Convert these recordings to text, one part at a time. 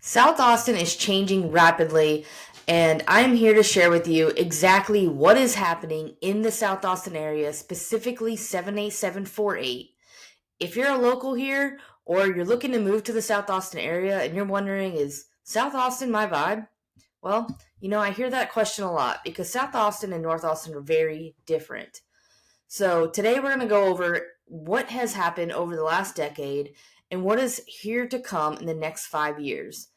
South Austin is changing rapidly, and I'm here to share with you exactly what is happening in the South Austin area, specifically 78748. If you're a local here or you're looking to move to the South Austin area and you're wondering, is South Austin my vibe? Well, I hear that question a lot because South Austin and North Austin are very different. So today we're going to go over what has happened over the last decade and what is here to come in the next 5 years.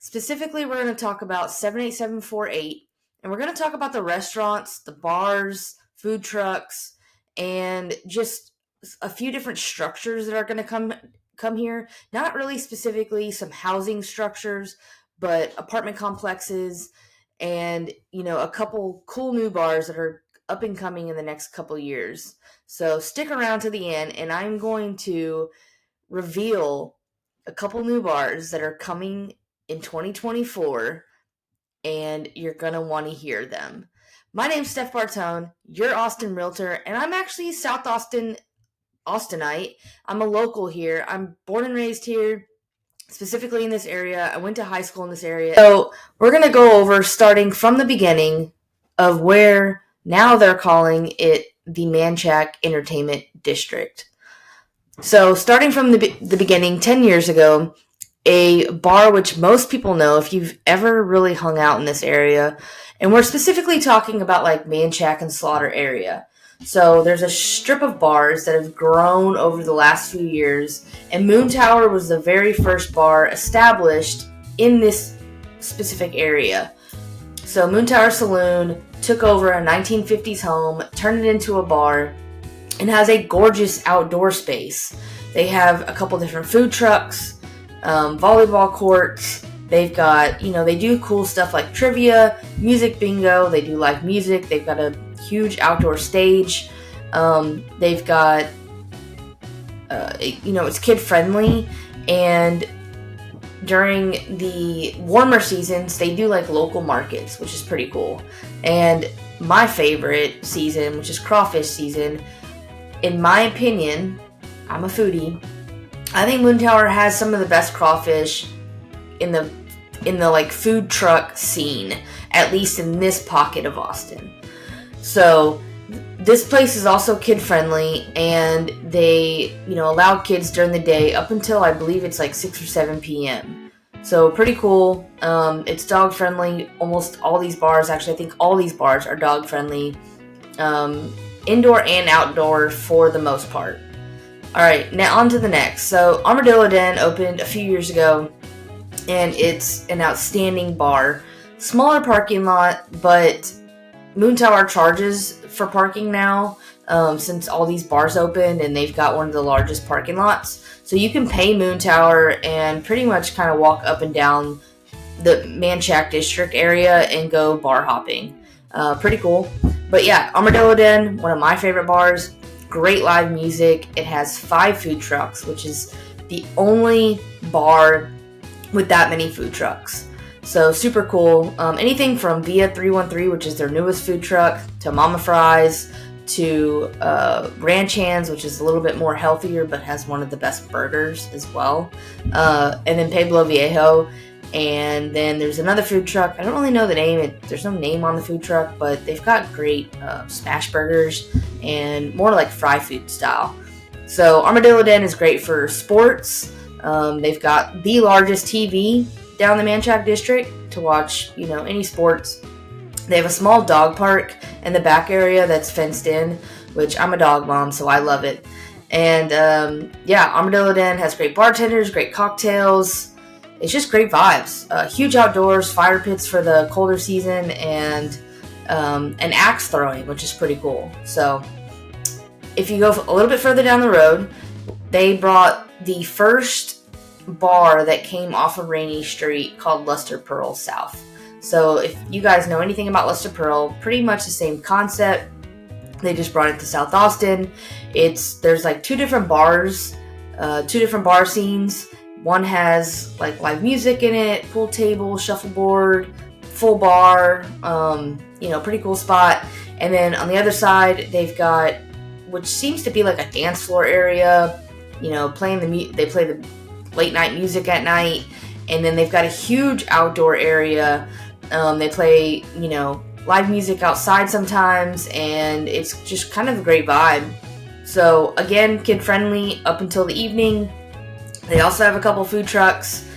Specifically, we're going to talk about 78748, and we're going to talk about the restaurants, the bars, food trucks, and just a few different structures that are going to come here. Not really specifically some housing structures, but apartment complexes and a couple cool new bars that are up and coming in the next couple years. So stick around to the end, and I'm going to reveal a couple new bars that are coming in 2024, and you're going to want to hear them. My name's Steph Bartone, your Austin Realtor, and I'm actually South Austinite. I'm a local here. I'm born and raised here, specifically in this area. I went to high school in this area. So we're going to go over starting from the beginning of where now they're calling it the Manchaca Entertainment District. So starting from the beginning, 10 years ago, a bar which most people know if you've ever really hung out in this area, and we're specifically talking about like Manchaca and Slaughter area. So there's a strip of bars that have grown over the last few years, and Moon Tower was the very first bar established in this specific area. So Moon Tower Saloon took over a 1950s home, turned it into a bar, and has a gorgeous outdoor space. They have a couple different food trucks, volleyball courts. They've got, they do cool stuff like trivia, music bingo. They do live music. They've got a huge outdoor stage. They've got, it's kid friendly. And during the warmer seasons, they do like local markets, which is pretty cool. And my favorite season, which is crawfish season, in my opinion, I'm a foodie, I think Moon Tower has some of the best crawfish in the like food truck scene, at least in this pocket of Austin. So this place is also kid friendly, and they allow kids during the day up until I believe it's like 6 or 7 p.m. So pretty cool. It's dog friendly. Almost all these bars, actually I think all these bars are dog friendly, indoor and outdoor for the most part. Alright, now on to the next. So Armadillo Den opened a few years ago, and it's an outstanding bar. Smaller parking lot, but Moon Tower charges for parking now, since all these bars opened, and they've got one of the largest parking lots. So you can pay Moon Tower and pretty much kind of walk up and down the Manchaca District area and go bar hopping. Pretty cool. But yeah, Armadillo Den, one of my favorite bars. Great live music. It has 5 food trucks, which is the only bar with that many food trucks. So super cool. Anything from Via 313, which is their newest food truck, to Mama Fries, to Ranch Hands, which is a little bit more healthier but has one of the best burgers as well. And then Pueblo Viejo. And then there's another food truck. I don't really know the name. There's no name on the food truck, but they've got great smash burgers and more like fry food style. So Armadillo Den is great for sports. They've got the largest TV down the Manchaca District to watch, any sports. They have a small dog park in the back area that's fenced in, which I'm a dog mom, so I love it. And Armadillo Den has great bartenders, great cocktails. It's just great vibes. Huge outdoors, fire pits for the colder season, and an axe throwing, which is pretty cool. So if you go a little bit further down the road, they brought the first bar that came off of Rainy Street called Luster Pearl South. So if you guys know anything about Luster Pearl, pretty much the same concept. They just brought it to South Austin. There's like 2 different bars, 2 different bar scenes. One has like live music in it, pool table, shuffleboard, full bar, pretty cool spot. And then on the other side, they've got, which seems to be like a dance floor area, they play the late night music at night, And then they've got a huge outdoor area. They play, live music outside sometimes, and it's just kind of a great vibe. So again, kid friendly up until the evening. They also have a couple food trucks,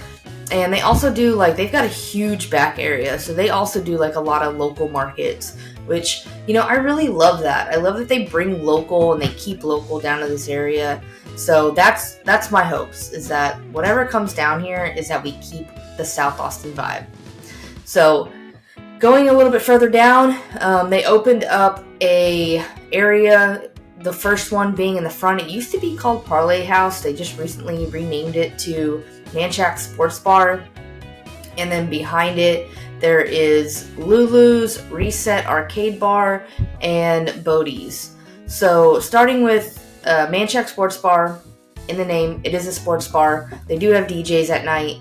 and they also do they've got a huge back area, so they also do a lot of local markets, which I really love that. I love that they bring local and they keep local down to this area. So that's my hopes, is that whatever comes down here is that we keep the South Austin vibe. So going a little bit further down, they opened up a area. The first one being in the front. It used to be called Parlay House. They just recently renamed it to Manchaca Sports Bar. And then behind it, there is Lulu's, Reset Arcade Bar, and Bodie's. So starting with Manchaca Sports Bar, in the name, it is a sports bar. They do have DJs at night.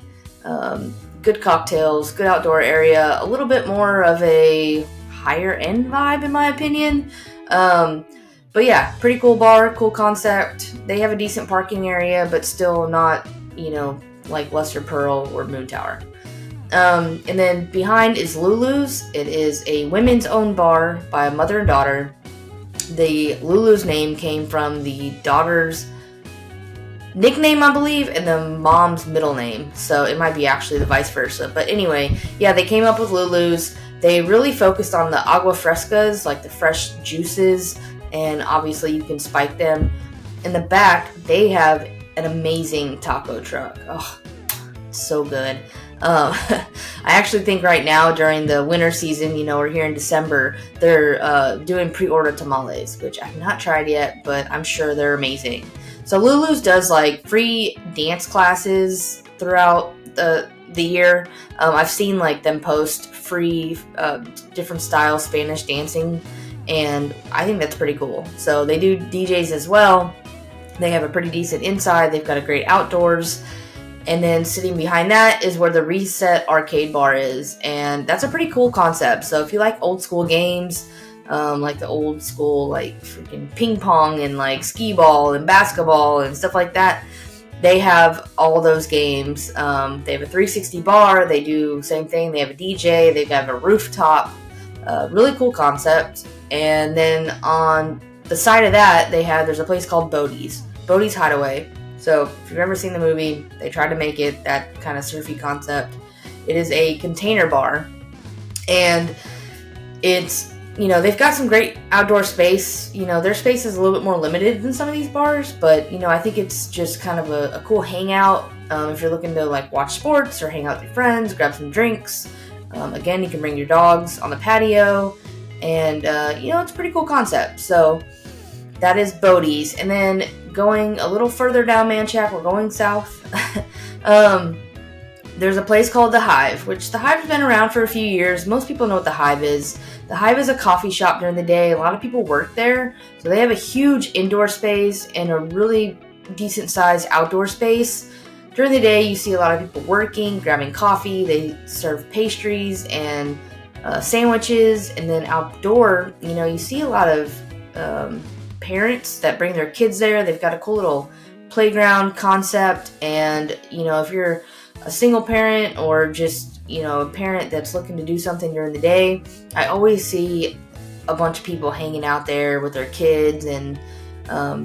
Good cocktails, good outdoor area, a little bit more of a higher end vibe in my opinion. But yeah, pretty cool bar, cool concept. They have a decent parking area, but still not, like Lesser Pearl or Moon Tower. And then behind is Lulu's. It is a women's owned bar by a mother and daughter. The Lulu's name came from the daughter's nickname, I believe, and the mom's middle name. So it might be actually the vice versa. But anyway, yeah, they came up with Lulu's. They really focused on the agua frescas, like the fresh juices, and obviously you can spike them. In the back, they have an amazing taco truck. Oh, so good. I actually think right now during the winter season, we're here in December, they're doing pre-order tamales, which I've not tried yet, but I'm sure they're amazing. So Lulu's does free dance classes throughout the year. I've seen them post free different style Spanish dancing, and I think that's pretty cool. So they do DJs as well. They have a pretty decent inside. They've got a great outdoors. And then sitting behind that is where the Reset Arcade Bar is. And that's a pretty cool concept. So if you like old school games, like the old school, freaking ping pong and skee ball and basketball and stuff like that, they have all those games. They have a 360 bar. They do same thing. They have a DJ. They have a rooftop. Really cool concept. And then on the side of that, there's a place called Bodie's Hideaway. So if you've ever seen the movie, they tried to make it that kind of surfy concept. It is a container bar, and it's, they've got some great outdoor space. Their space is a little bit more limited than some of these bars, but, I think it's just kind of a cool hangout. If you're looking to watch sports or hang out with your friends, grab some drinks. Again, you can bring your dogs on the patio, and, it's a pretty cool concept. So that is Bodie's. And then going a little further down Manchaca, we're going south. There's a place called The Hive, which The Hive has been around for a few years. Most people know what The Hive is. The Hive is a coffee shop during the day. A lot of people work there. So they have a huge indoor space and a really decent sized outdoor space. During the day, you see a lot of people working, grabbing coffee. They serve pastries and sandwiches. And then outdoor, you see a lot of parents that bring their kids there. They've got a cool little playground concept. And, if you're a single parent or just, a parent that's looking to do something during the day, I always see a bunch of people hanging out there with their kids, and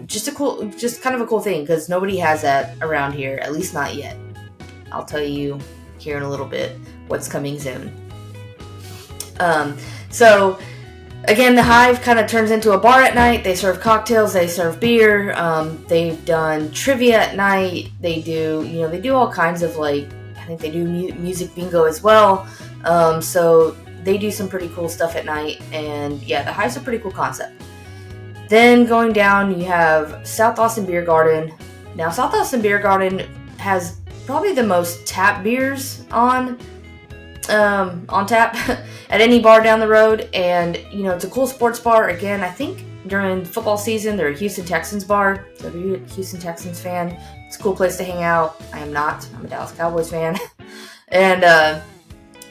just kind of a cool thing, because nobody has that around here, at least not yet. I'll tell you here in a little bit what's coming soon. So again, the Hive kind of turns into a bar at night. They serve cocktails, they serve beer. They've done trivia at night. They do all kinds of I think they do music bingo as well. So they do some pretty cool stuff at night. And yeah, the Hive's a pretty cool concept. Then going down, you have South Austin Beer Garden. Now, South Austin Beer Garden has probably the most tap beers on tap at any bar down the road. And, it's a cool sports bar. Again, I think during football season, they're a Houston Texans bar. So if you're a Houston Texans fan, it's a cool place to hang out. I am not. I'm a Dallas Cowboys fan. And,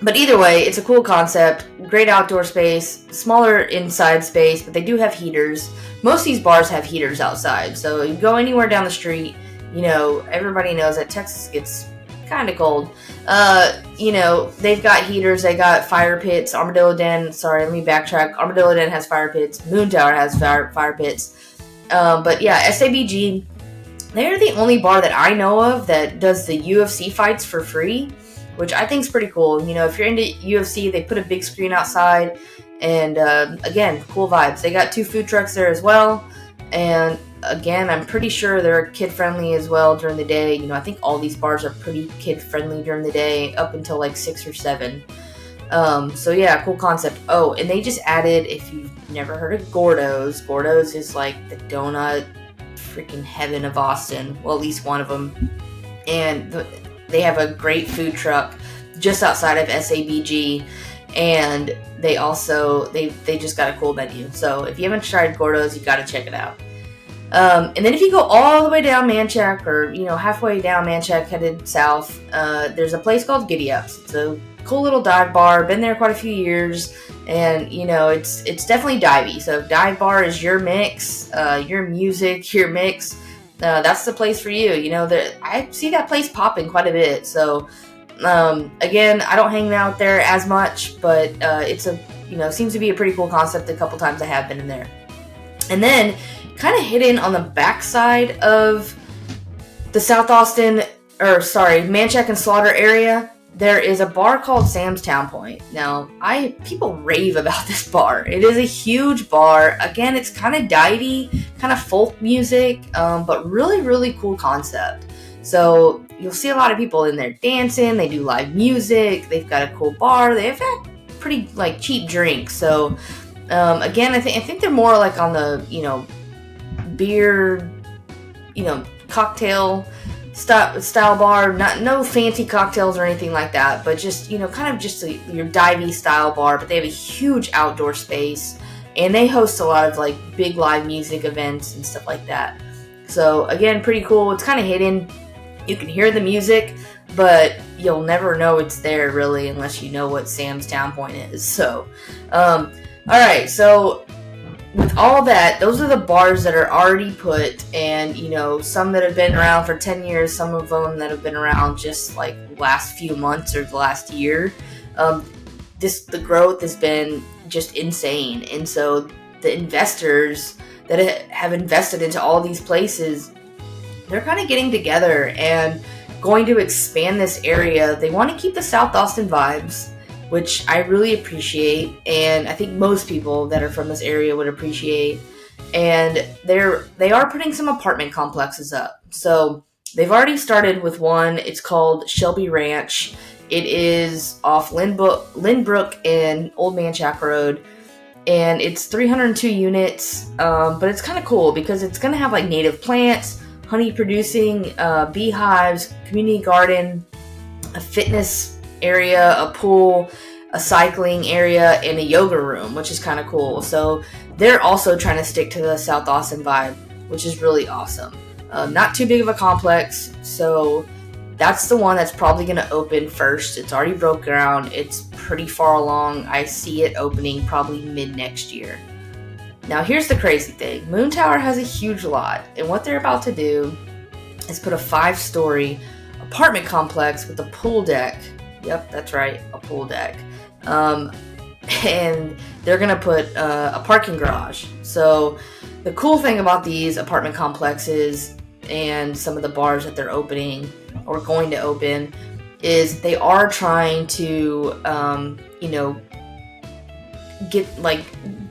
but either way, it's a cool concept. Great outdoor space, smaller inside space, but they do have heaters. Most of these bars have heaters outside. So you go anywhere down the street, everybody knows that Texas gets kind of cold. They've got heaters, they got fire pits. Armadillo Den, sorry, let me backtrack. Armadillo Den has fire pits. Moon Tower has fire pits. But yeah, SABG, they're the only bar that I know of that does the UFC fights for free, which I think is pretty cool. If you're into UFC, they put a big screen outside, and again, cool vibes. They got 2 food trucks there as well, and again, I'm pretty sure they're kid-friendly as well during the day. I think all these bars are pretty kid-friendly during the day, up until like 6 or 7. So yeah, cool concept. Oh, and they just added, if you've never heard of Gordo's is like the donut freaking heaven of Austin. Well, at least one of them. And they have a great food truck just outside of SABG, and they also they just got a cool menu. So if you haven't tried Gordo's, you got to check it out. And then if you go all the way down Manchaca, or halfway down Manchaca headed south, there's a place called Giddy Ups. It's a cool little dive bar. Been there quite a few years, and it's definitely divey. So if dive bar is your mix, your music, your mix, that's the place for you. I see that place popping quite a bit. So again, I don't hang out there as much, but it's seems to be a pretty cool concept. A couple times I have been in there. And then kind of hidden on the backside of the Manchaca and Slaughter area, there is a bar called Sam's Town Point. Now, people rave about this bar. It is a huge bar. Again, it's kind of divey, kind of folk music, but really, really cool concept. So you'll see a lot of people in there dancing. They do live music. They've got a cool bar. They have pretty cheap drinks. So again, I think they're more like on the beer, cocktail style bar. No fancy cocktails or anything like that, but just kind of just your divey style bar. But they have a huge outdoor space, and they host a lot of big live music events and stuff like that. So again, pretty cool. It's kind of hidden. You can hear the music, but you'll never know it's there really unless you know what Sam's Town Point is. So all right, so with all that, those are the bars that are already put, and some that have been around for 10 years, some of them that have been around just last few months or the last year. The growth has been just insane, and so the investors that have invested into all these places, they're kind of getting together and going to expand this area. They want to keep the South Austin vibes, which I really appreciate, and I think most people that are from this area would appreciate. And they are putting some apartment complexes up. So they've already started with one. It's called Shelby Ranch. It is off Lynbrook and Old Manchaca Road, and it's 302 units. But it's kind of cool because it's going to have native plants, honey producing beehives, community garden, a fitness area, a pool, a cycling area, and a yoga room, which is kind of cool. So they're also trying to stick to the South Austin vibe, which is really awesome. Not too big of a complex, so that's the one that's probably going to open first. It's already broke ground. It's pretty far along. I see it opening probably mid next year. Now here's the crazy thing. Moon Tower has a huge lot, and what they're about to do is put a 5-story apartment complex with a pool deck. Yep, that's right, a pool deck. And they're going to put a parking garage. So the cool thing about these apartment complexes and some of the bars that they're opening or going to open is they are trying to,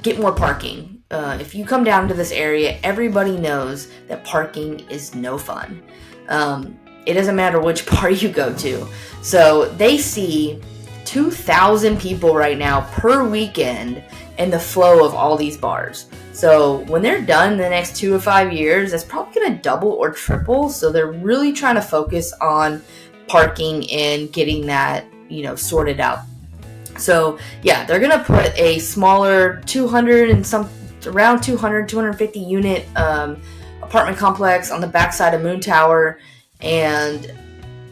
get more parking. If you come down to this area, everybody knows that parking is no fun. It doesn't matter which bar you go to. So they see 2,000 people right now per weekend in the flow of all these bars. So when they're done in the next 2 or 5 years, that's probably going to double or triple. So they're really trying to focus on parking and getting that, sorted out. So yeah, they're going to put a smaller 250 unit apartment complex on the backside of Moon Tower.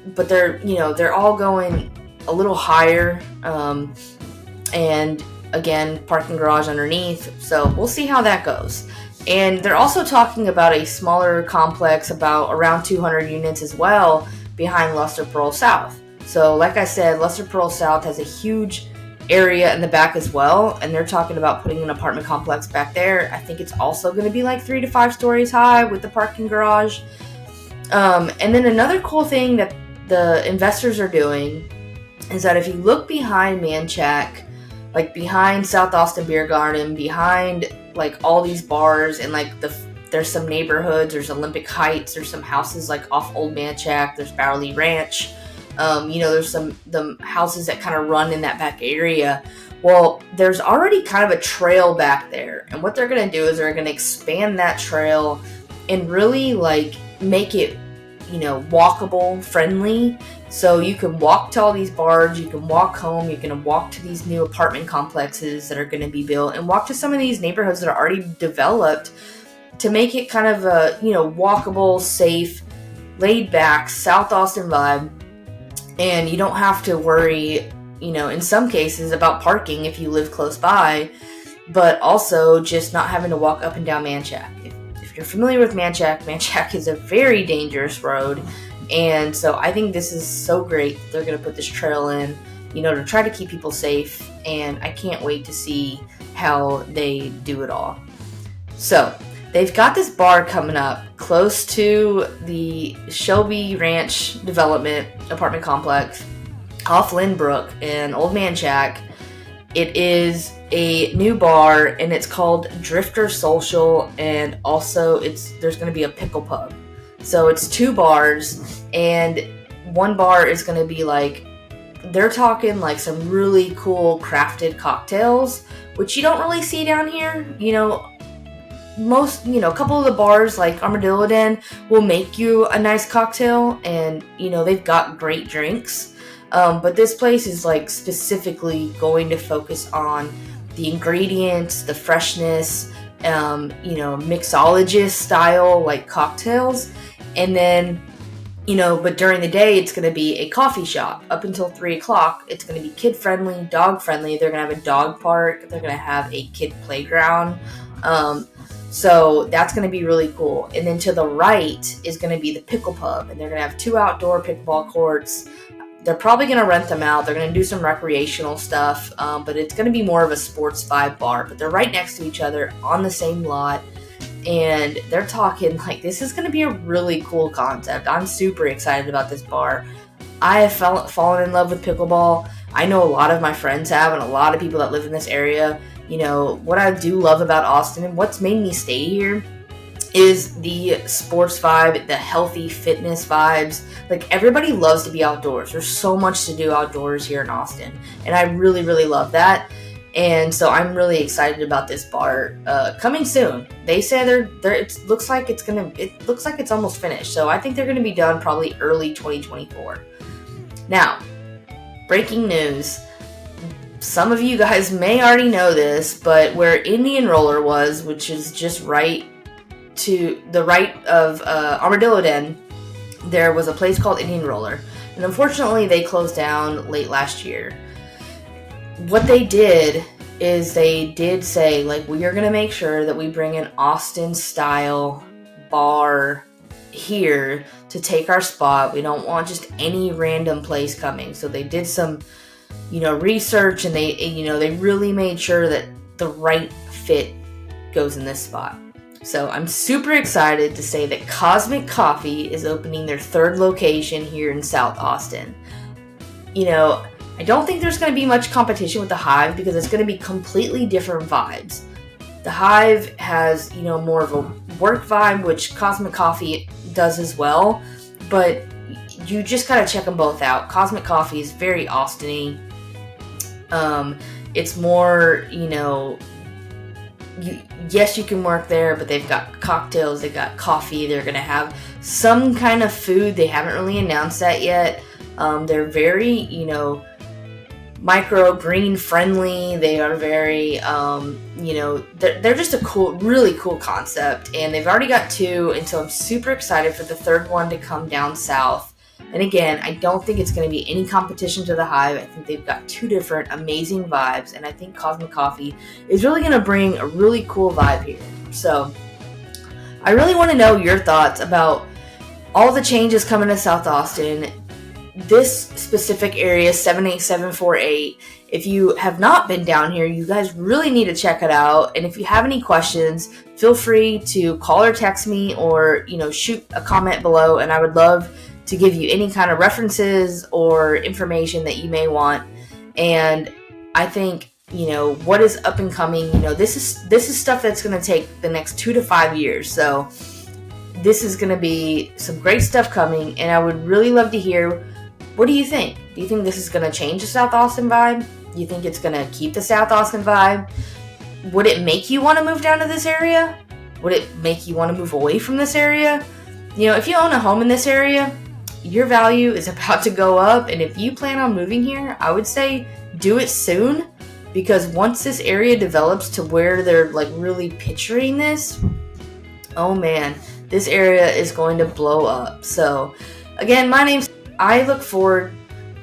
But they're all going a little higher, and again, parking garage underneath. So we'll see how that goes. And they're also talking about a smaller complex, about around 200 units as well, behind Luster Pearl South. So like I said, Lester Pearl South has a huge area in the back as well, and they're talking about putting an apartment complex back there. I think it's also going to be like 3 to 5 stories high with the parking garage. And then another cool thing that the investors are doing is that if you look behind Manchaca, like behind South Austin Beer Garden, behind like all these bars, and like there's some neighborhoods, there's Olympic Heights, there's some houses like off Old Manchaca, there's Bowerly Ranch, there's the houses that kind of run in that back area. Well, there's already kind of a trail back there, and what they're going to do is they're going to expand that trail and really like make it, walkable, friendly. So you can walk to all these bars, you can walk home, you can walk to these new apartment complexes that are going to be built, and walk to some of these neighborhoods that are already developed to make it kind of a, walkable, safe, laid back South Austin vibe. And you don't have to worry, in some cases about parking if you live close by, but also just not having to walk up and down Manchaca. If you're familiar with Manchaca is a very dangerous road. And so I think this is so great that they're going to put this trail in, to try to keep people safe. And I can't wait to see how they do it all. So they've got this bar coming up close to the Shelby Ranch development apartment complex off Lynbrook in Old Manchaca. It is a new bar, and it's called Drifter Social, and also there's going to be a pickle pub. So it's 2 bars, and one bar is going to be like, they're talking like some really cool crafted cocktails, which you don't really see down here. Most, a couple of the bars like Armadillo Den will make you a nice cocktail, and, they've got great drinks. But this place is like specifically going to focus on the ingredients, the freshness, mixologist style like cocktails. And then, but during the day, it's going to be a coffee shop up until 3 o'clock. It's going to be kid friendly, dog friendly. They're going to have a dog park. They're going to have a kid playground. So that's going to be really cool. And then to the right is going to be the pickle pub, and they're going to have 2 outdoor pickleball courts. They're probably going to rent them out. They're going to do some recreational stuff, but it's going to be more of a sports vibe bar. But they're right next to each other on the same lot, and they're talking like this is going to be a really cool concept. I'm super excited about this bar. I have fallen in love with pickleball. I know a lot of my friends have, and a lot of people that live in this area. What I do love about Austin and what's made me stay here is the sports vibe, the healthy fitness vibes. Like, everybody loves to be outdoors. There's so much to do outdoors here in Austin, and I really, really love that. And so I'm really excited about this bar coming soon. They say it looks like it's almost finished. So I think they're going to be done probably early 2024. Now, breaking news. Some of you guys may already know this, but where Indian Roller was, which is just right to the right of Armadillo Den, there was a place called Indian Roller. And unfortunately, they closed down late last year. What they did is they did say, like, we are going to make sure that we bring an Austin-style bar here to take our spot. We don't want just any random place coming. So they did some research, and they really made sure that the right fit goes in this spot. So I'm super excited to say that Cosmic Coffee is opening their 3rd location here in South Austin. I don't think there's going to be much competition with the Hive because it's going to be completely different vibes. The Hive has, more of a work vibe, which Cosmic Coffee does as well, but you just gotta check them both out. Cosmic Coffee is very Austin-y. It's more, yes, you can work there, but they've got cocktails, they've got coffee, they're going to have some kind of food. They haven't really announced that yet. They're very, micro green friendly. They are very, they're just a really cool concept, and they've already got 2, and so I'm super excited for the 3rd one to come down south. And again, I don't think it's going to be any competition to the Hive. I think they've got 2 different amazing vibes, and I think Cosmic Coffee is really going to bring a really cool vibe here. So I really want to know your thoughts about all the changes coming to South Austin. this specific area, 78748, if you have not been down here, you guys really need to check it out. And if you have any questions, feel free to call or text me, or shoot a comment below, and I would love to give you any kind of references or information that you may want. And I think what is up and coming, this is stuff that's going to take the next 2 to 5 years. So this is going to be some great stuff coming, and I would really love to hear, what do you think? Do you think this is going to change the South Austin vibe? Do you think it's going to keep the South Austin vibe? Would it make you want to move down to this area? Would it make you want to move away from this area? If you own a home in this area, your value is about to go up, and if you plan on moving here, I would say do it soon, because once this area develops to where they're like really picturing this, oh man, this area is going to blow up. So again, I look forward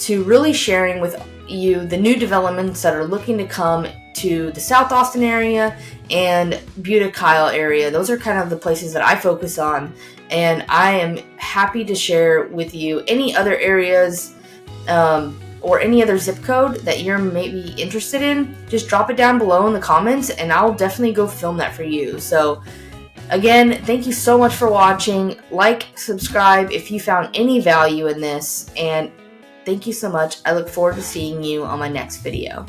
to really sharing with you the new developments that are looking to come to the South Austin area and Buda Kyle area. Those are kind of the places that I focus on, and I am happy to share with you any other areas or any other zip code that you're maybe interested in. Just drop it down below in the comments, and I'll definitely go film that for you. So again, thank you so much for watching. Like, subscribe if you found any value in this, and thank you so much. I look forward to seeing you on my next video.